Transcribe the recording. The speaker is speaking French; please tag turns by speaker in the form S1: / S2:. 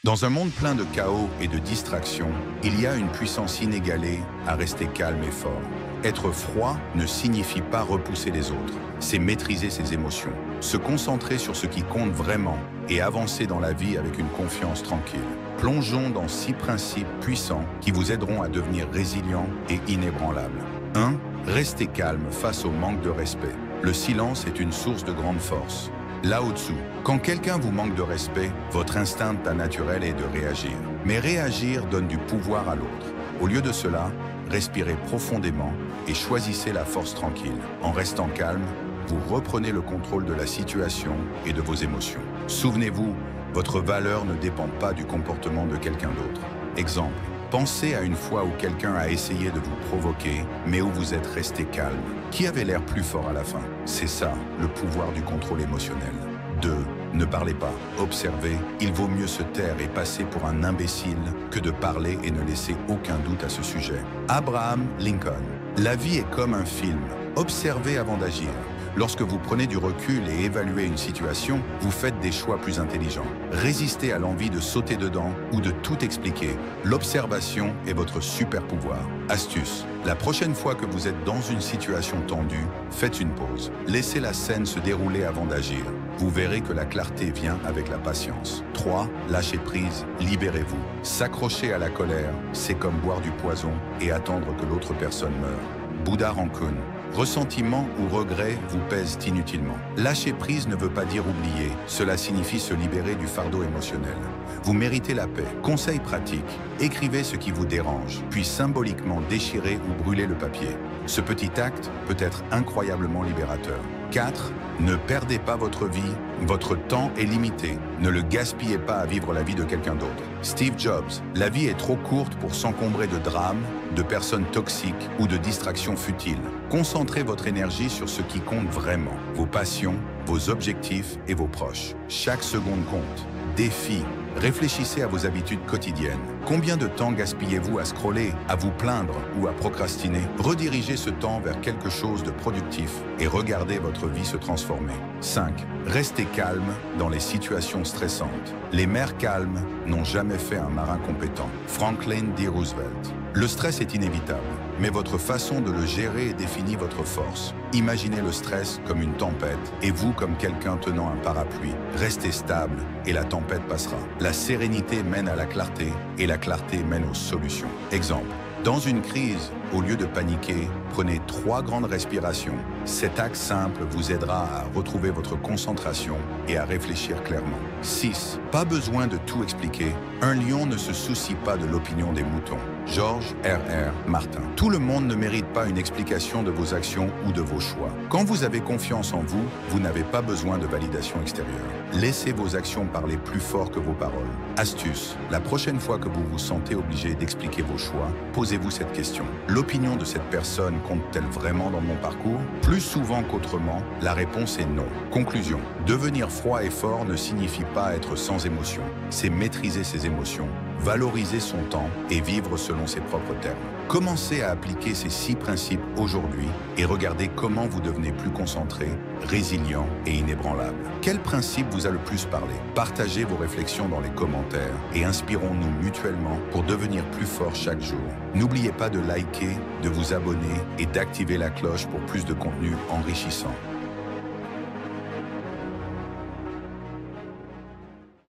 S1: Dans un monde plein de chaos et de distractions, il y a une puissance inégalée à rester calme et fort. Être froid ne signifie pas repousser les autres, c'est maîtriser ses émotions, se concentrer sur ce qui compte vraiment et avancer dans la vie avec une confiance tranquille. Plongeons dans 6 principes puissants qui vous aideront à devenir résilient et inébranlable. 1. Restez calme face au manque de respect. Le silence est une source de grande force. Lao Tzu, quand quelqu'un vous manque de respect, votre instinct naturel est de réagir. Mais réagir donne du pouvoir à l'autre. Au lieu de cela, respirez profondément et choisissez la force tranquille. En restant calme, vous reprenez le contrôle de la situation et de vos émotions. Souvenez-vous, votre valeur ne dépend pas du comportement de quelqu'un d'autre. Exemple, pensez à une fois où quelqu'un a essayé de vous provoquer, mais où vous êtes resté calme. Qui avait l'air plus fort à la fin? C'est ça, le pouvoir du contrôle émotionnel. 2. Ne parlez pas. Observez, il vaut mieux se taire et passer pour un imbécile que de parler et ne laisser aucun doute à ce sujet. Abraham Lincoln. La vie est comme un film. Observez avant d'agir. Lorsque vous prenez du recul et évaluez une situation, vous faites des choix plus intelligents. Résistez à l'envie de sauter dedans ou de tout expliquer. L'observation est votre super pouvoir. Astuce. La prochaine fois que vous êtes dans une situation tendue, faites une pause. Laissez la scène se dérouler avant d'agir. Vous verrez que la clarté vient avec la patience. 3. Lâchez prise, libérez-vous. S'accrocher à la colère, c'est comme boire du poison et attendre que l'autre personne meure. Bouddha Rancune. Ressentiment ou regret vous pèsent inutilement. Lâcher prise ne veut pas dire oublier, cela signifie se libérer du fardeau émotionnel. Vous méritez la paix. Conseil pratique, écrivez ce qui vous dérange, puis symboliquement déchirez ou brûlez le papier. Ce petit acte peut être incroyablement libérateur. 4. Ne perdez pas votre vie, votre temps est limité. Ne le gaspillez pas à vivre la vie de quelqu'un d'autre. Steve Jobs, la vie est trop courte pour s'encombrer de drames, de personnes toxiques ou de distractions futiles. Concentrez votre énergie sur ce qui compte vraiment, vos passions, vos objectifs et vos proches. Chaque seconde compte. Défi. Réfléchissez à vos habitudes quotidiennes. Combien de temps gaspillez-vous à scroller, à vous plaindre ou à procrastiner? Redirigez ce temps vers quelque chose de productif et regardez votre vie se transformer. 5. Restez calme dans les situations stressantes. Les mers calmes n'ont jamais fait un marin compétent. Franklin D. Roosevelt. Le stress est inévitable, mais votre façon de le gérer définit votre force. Imaginez le stress comme une tempête et vous comme quelqu'un tenant un parapluie. Restez stable et la tempête passera. La sérénité mène à la clarté et la clarté mène aux solutions. Exemple, dans une crise, au lieu de paniquer, prenez 3 grandes respirations. Cet acte simple vous aidera à retrouver votre concentration et à réfléchir clairement. 6. Pas besoin de tout expliquer. Un lion ne se soucie pas de l'opinion des moutons. George R.R. Martin. Tout le monde ne mérite pas une explication de vos actions ou de vos choix. Quand vous avez confiance en vous, vous n'avez pas besoin de validation extérieure. Laissez vos actions parler plus fort que vos paroles. Astuce. La prochaine fois que vous vous sentez obligé d'expliquer vos choix, posez-vous cette question. L'opinion de cette personne compte-t-elle vraiment dans mon parcours? Plus souvent qu'autrement, la réponse est non. Conclusion. Devenir froid et fort ne signifie pas être sans émotion. C'est maîtriser ses émotions, valoriser son temps et vivre selon ses propres termes. Commencez à appliquer ces 6 principes aujourd'hui et regardez comment vous devenez plus concentré, résilient et inébranlable. Quel principe vous a le plus parlé? Partagez vos réflexions dans les commentaires et inspirons-nous mutuellement pour devenir plus forts chaque jour. N'oubliez pas de liker, de vous abonner et d'activer la cloche pour plus de contenu enrichissant.